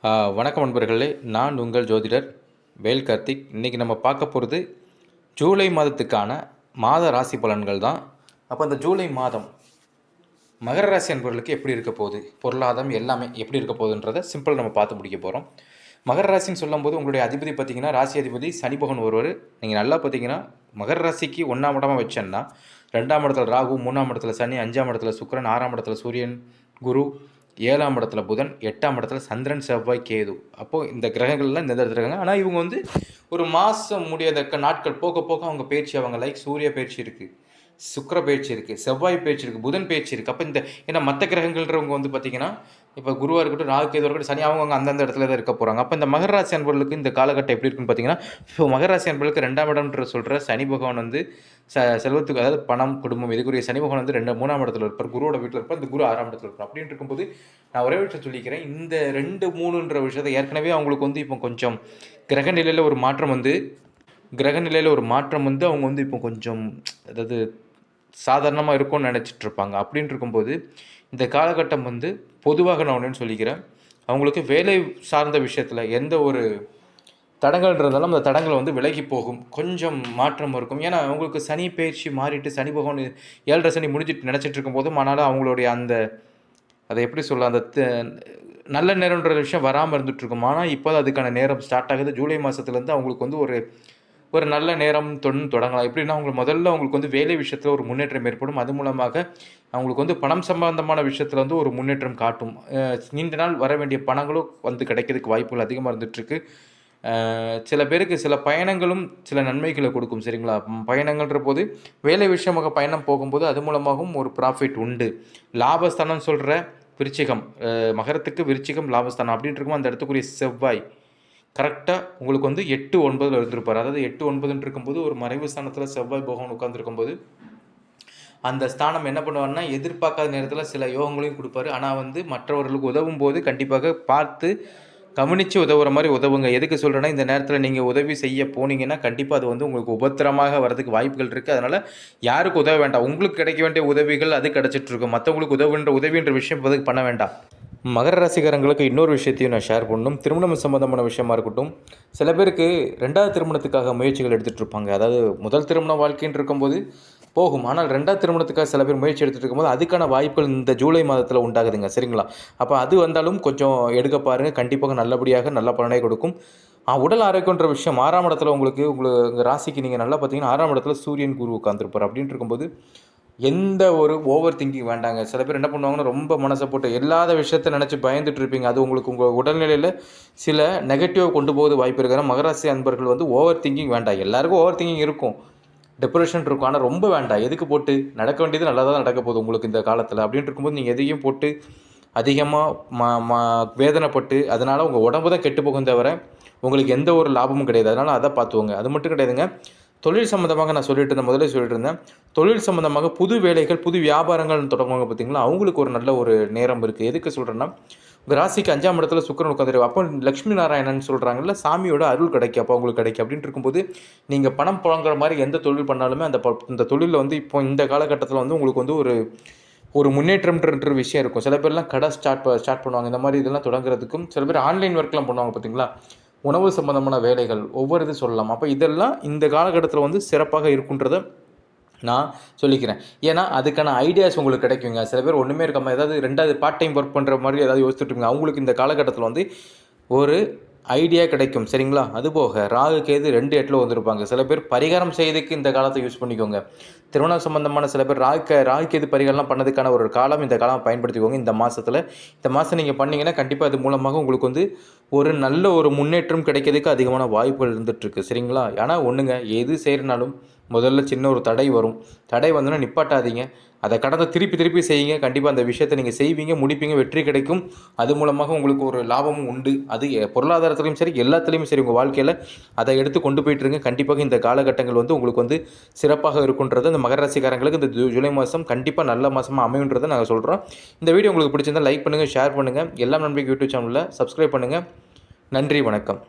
வணக்கம் நண்பர்களே, நான் உங்கள் ஜோதிடர் வேல் கார்த்திக். இன்றைக்கி நம்ம பார்க்க போகிறது ஜூலை மாதத்துக்கான மாத ராசி பலன்கள் தான். அப்போ அந்த ஜூலை மாதம் மகர ராசி அன்பர்களுக்கு எப்படி இருக்க போகுது, பொருளாதாரம் எல்லாமே எப்படி இருக்க போகுதுன்றதை சிம்பிள் நம்ம பார்த்து முடிக்க போகிறோம். மகர ராசின்னு சொல்லும்போது உங்களுடைய அதிபதி பார்த்திங்கன்னா ராசி அதிபதி சனி பகவான் ஒருவர். நீங்கள் நல்லா பார்த்தீங்கன்னா மகர ராசிக்கு 1ஆம் இடமாக வச்சேன்னா 2ஆம் இடத்துல ராகு, 3ஆம் இடத்துல சனி, 5ஆம் இடத்துல சுக்கிரன், 6ஆம் இடத்துல சூரியன், குரு, 7ஆம் இடத்துல புதன், 8ஆம் இடத்துல சந்திரன், செவ்வாய், கேது. அப்போது இந்த கிரகங்கள்லாம் இந்த இடத்துல இருக்காங்க. ஆனால் இவங்க வந்து ஒரு மாதம் முடியாத நாட்கள் போக போக அவங்க பயிற்சி, அவங்க லைக் சூரிய பயிற்சி இருக்குது, சுக்கிர பயிற்சி இருக்குது, செவ்வாய் பயிற்சி இருக்குது, புதன் பயிற்சி இருக்குது. அப்போ இந்த ஏன்னா மற்ற கிரகங்கள்ன்றவங்க வந்து பார்த்திங்கன்னா இப்போ குருவாக இருக்கட்டும், ராகு, கேது இருக்கட்டும், சனி, அவங்க அந்தந்த இடத்துல தான் இருக்க போகிறாங்க. அப்போ இந்த மகர ராசி அன்பர்களுக்கு இந்த காலகட்டம் எப்படி இருக்குன்னு பார்த்தீங்கன்னா, இப்போ மகர ராசி அன்பர்களுக்கு 2ஆம் இடம்ன்ற சொல்கிற சனி பகவான் வந்து செல்வத்துக்கு, அதாவது பணம், குடும்பம், இதுக்குரிய சனி பகவான் வந்து 3ஆம் இடத்துல இருப்பார், குருவோட வீட்டில் இருப்பார். இந்த குரு 6ஆம் இடத்துல இருப்பார். அப்படின்னு இருக்கும்போது நான் ஒரே விஷயம் சொல்லிக்கிறேன், இந்த 2, 3ன்ற விஷயத்தை ஏற்கனவே அவங்களுக்கு வந்து இப்போ கொஞ்சம் கிரக நிலையில் ஒரு மாற்றம் வந்து அவங்க வந்து இப்போ கொஞ்சம் அதாவது சாதாரணமாக இருக்கும்னு நினச்சிட்ருப்பாங்க. அப்படின்னு இருக்கும்போது இந்த காலகட்டம் வந்து பொதுவாக நான் ஒன்றுன்னு சொல்லிக்கிறேன், அவங்களுக்கு வேலை சார்ந்த விஷயத்தில் எந்த ஒரு தடங்கள் இருந்தாலும் அந்த தடங்கள் வந்து விலகி போகும், கொஞ்சம் மாற்றம் இருக்கும். ஏன்னா அவங்களுக்கு சனி பயிற்சி மாறிட்டு சனி பகவான் 7.5 சனி முடிஞ்சிட்டு நினச்சிட்டு இருக்கும்போதும், ஆனாலும் அவங்களுடைய அந்த அதை எப்படி சொல்ல, அந்த நல்ல நேரம்ன்ற விஷயம் வராமல் இருந்துகிட்ருக்கும். ஆனால் இப்போ அதுக்கான நேரம் ஸ்டார்ட் ஆகுது. ஜூலை மாதத்துலேருந்து அவங்களுக்கு வந்து ஒரு நல்ல நேரம் தொடங்கலாம். எப்படின்னா முதல்ல அவங்களுக்கு வந்து வேலை விஷயத்தில் ஒரு முன்னேற்றம் ஏற்படும். அது மூலமாக அவங்களுக்கு வந்து பணம் சம்பந்தமான விஷயத்தில் வந்து ஒரு முன்னேற்றம் காட்டும். நீண்ட நாள் வர வேண்டிய பணங்களும் வந்து கிடைக்கிறதுக்கு வாய்ப்புகள் அதிகமாக இருந்துகிட்ருக்கு. சில பேருக்கு சில பயணங்களும் சில நன்மைகளை கொடுக்கும். சரிங்களா? பயணங்கள்ன்ற போது வேலை விஷயமாக பயணம் போகும்போது அது மூலமாகவும் ஒரு ப்ராஃபிட் உண்டு. லாபஸ்தானம் சொல்கிற விருச்சிகம், மகரத்துக்கு விருச்சிகம் லாபஸ்தானம் அப்படின்ட்டு இருக்கும். அந்த இடத்துக்குரிய செவ்வாய் கரெக்டாக உங்களுக்கு வந்து 8, 9 இருந்திருப்பார். அதாவது 8, 9 இருக்கும்போது ஒரு மறைவு ஸ்தானத்தில் செவ்வாய் பகவான் உட்காந்துருக்கும்போது அந்த ஸ்தானம் என்ன பண்ணுவார்னா, எதிர்பார்க்காத நேரத்தில் சில யோகங்களையும் கொடுப்பாரு. ஆனால் வந்து மற்றவர்களுக்கு உதவும் போது கண்டிப்பாக பார்த்து கவனித்து உதவுற மாதிரி உதவுங்க. எதுக்கு சொல்கிறேன்னா, இந்த நேரத்தில் நீங்கள் உதவி செய்ய போனீங்கன்னா கண்டிப்பாக அது வந்து உங்களுக்கு உபத்திரமாக வர்றதுக்கு வாய்ப்புகள் இருக்குது. அதனால் யாருக்கு உதவ வேண்டாம். உங்களுக்கு கிடைக்க வேண்டிய உதவிகள் அது கிடச்சிட்ருக்கும். மற்றவங்களுக்கு உதவின்ற விஷயம் இப்போதைக்கு பண்ண வேண்டாம். மகர ராசிக்காரங்களுக்கு இன்னொரு விஷயத்தையும் நான் ஷேர் பண்ணணும். திருமணம் சம்மந்தமான விஷயமா இருக்கட்டும், சில பேருக்கு 2வது திருமணத்துக்காக முயற்சிகள் எடுத்துகிட்டு இருப்பாங்க. அதாவது முதல் திருமண வாழ்க்கைன்னு இருக்கும்போது போகும், ஆனால் 2வது திருமணத்துக்காக சில பேர் முயற்சி எடுத்துகிட்டு இருக்கும்போது அதுக்கான வாய்ப்புகள் இந்த ஜூலை மாதத்தில் உண்டாகுதுங்க. சரிங்களா? அப்போ அது வந்தாலும் கொஞ்சம் எடுக்க பாருங்கள், கண்டிப்பாக நல்லபடியாக நல்ல பலனை கொடுக்கும். உடல் ஆரோக்கியன்ற விஷயம் 6ஆம் இடத்துல உங்களுக்கு ராசிக்கு நீங்கள் நல்லா பார்த்தீங்கன்னா 6ஆம் இடத்துல சூரியன், குரு உட்காந்துருப்பார். அப்படின்ட்டு இருக்கும்போது எந்த ஒரு ஓவர் திங்கிங் வேண்டாங்க. சில பேர் என்ன பண்ணுவாங்கன்னா, ரொம்ப மனசை போட்டு எல்லாத விஷயத்தை நினச்சி பயந்துட்டு இருப்பீங்க. அது உங்களுக்கு உங்கள் உடல்நிலையில் சில நெகட்டிவாக கொண்டு போவது வாய்ப்பு இருக்கிற மகராசி அன்பர்கள் வந்து ஓவர் திங்கிங் வேண்டாம். எல்லாருக்கும் ஓவர் திங்கிங் இருக்கும், டிப்ரெஷன் இருக்கும். ஆனால் ரொம்ப வேண்டாம். எதுக்கு போட்டு நடக்க வேண்டியது நல்லா தான் நடக்க போகுது உங்களுக்கு இந்த காலத்தில். அப்படின்ட்டு இருக்கும்போது நீங்கள் எதையும் போட்டு அதிகமாக வேதனைப்பட்டு அதனால் உங்கள் உடம்பு தான் கெட்டு போகும் தவிர உங்களுக்கு எந்த ஒரு லாபமும் கிடையாது. அதனால் அதை பார்த்துவோங்க. அது மட்டும் கிடையாதுங்க, தொழில் சம்மந்தமாக நான் முதல்ல சொல்லிட்டு இருந்தேன். தொழில் சம்மந்தமாக புது வேலைகள், புது வியாபாரங்கள் தொடங்குவாங்க பார்த்தீங்களா, அவங்களுக்கு ஒரு நல்ல ஒரு நேரம் இருக்குது. எதுக்கு சொல்கிறேன்னா, உங்கள் ராசிக்கு 5ஆம் இடத்துல சுக்கிரன் உட்காந்துருக்கு. அப்போ லக்ஷ்மி நாராயணன் சொல்கிறாங்கல்ல, சாமியோட அருள் கிடைக்கும். அப்போ அவங்களுக்கு கிடைக்கும். அப்படின்ட்டு இருக்கும்போது நீங்கள் பணம் புழங்குற மாதிரி எந்த தொழில் பண்ணாலுமே இந்த தொழிலில் வந்து இப்போ இந்த காலகட்டத்தில் வந்து உங்களுக்கு வந்து ஒரு முன்னேற்றம்ன்ற விஷயம் இருக்கும். சில பேர்லாம் கடை ஸ்டார்ட் பண்ணுவாங்க. இந்த மாதிரி இதெல்லாம் தொடங்குறதுக்கும் சில பேர் ஆன்லைன் ஒர்க்லாம் பண்ணுவாங்க பார்த்தீங்களா, உணவு சம்பந்தமான வேலைகள், ஒவ்வொரு இது சொல்லலாம். அப்போ இதெல்லாம் இந்த காலகட்டத்தில் வந்து சிறப்பாக இருக்குன்றதை நான் சொல்லிக்கிறேன். ஏன்னா அதுக்கான ஐடியாஸ் உங்களுக்கு கிடைக்குங்க. சில பேர் ஒன்றுமே இருக்காமல் ஏதாவது 2வது பார்ட் டைம் ஒர்க் பண்ணுற மாதிரி ஏதாவது யோசிச்சுட்ருங்க, அவங்களுக்கு இந்த காலகட்டத்தில் வந்து ஒரு ஐடியா கிடைக்கும். சரிங்களா? அதுபோக ராகு, கேது 2, 8 வந்திருப்பாங்க. சில பேர் பரிகாரம் செய்யறதுக்கு இந்த காலத்தை யூஸ் பண்ணிக்கோங்க. திருமணம் சம்பந்தமான சில பேர் ராகு கேது பரிகாரம்லாம் பண்ணதுக்கான ஒரு காலம், இந்த காலம் பயன்படுத்திக்கோங்க. இந்த மாதம் நீங்கள் பண்ணிங்கன்னா கண்டிப்பாக அது மூலமாக உங்களுக்கு வந்து ஒரு நல்ல ஒரு முன்னேற்றம் கிடைக்கிறதுக்கு அதிகமான வாய்ப்புகள் இருந்துகிட்ருக்கு. சரிங்களா? ஆனால் ஒன்றுங்க, எது செய்கிறனாலும் முதல்ல சின்ன ஒரு தடை வரும். தடை வந்தோன்னா நிப்பாட்டாதீங்க, அதை கடந்த திருப்பி செய்யுங்க. கண்டிப்பாக அந்த விஷயத்தை நீங்கள் செய்வீங்க, முடிப்பீங்க, வெற்றி கிடைக்கும். அது மூலமாக உங்களுக்கு ஒரு லாபமும் உண்டு. அது பொருளாதாரத்துலையும் சரி, எல்லாத்துலேயும் சரி, உங்கள் வாழ்க்கையில் அதை எடுத்து கொண்டு போயிட்டுருங்க. கண்டிப்பாக இந்த காலகட்டங்கள் வந்து உங்களுக்கு வந்து சிறப்பாக இருக்குன்றது இந்த மகர ராசிக்காரங்களுக்கு இந்த ஜூலை மாதம் கண்டிப்பாக நல்ல மாதமாக அமையுன்றதை நாங்கள் சொல்கிறோம். இந்த வீடியோ உங்களுக்கு பிடிச்சிருந்தால் லைக் பண்ணுங்கள், ஷேர் பண்ணுங்கள். எல்லாம் நம்பிக்கை யூடியூப் சேனலில் சப்ஸ்கிரைப் பண்ணுங்கள். நன்றி, வணக்கம்.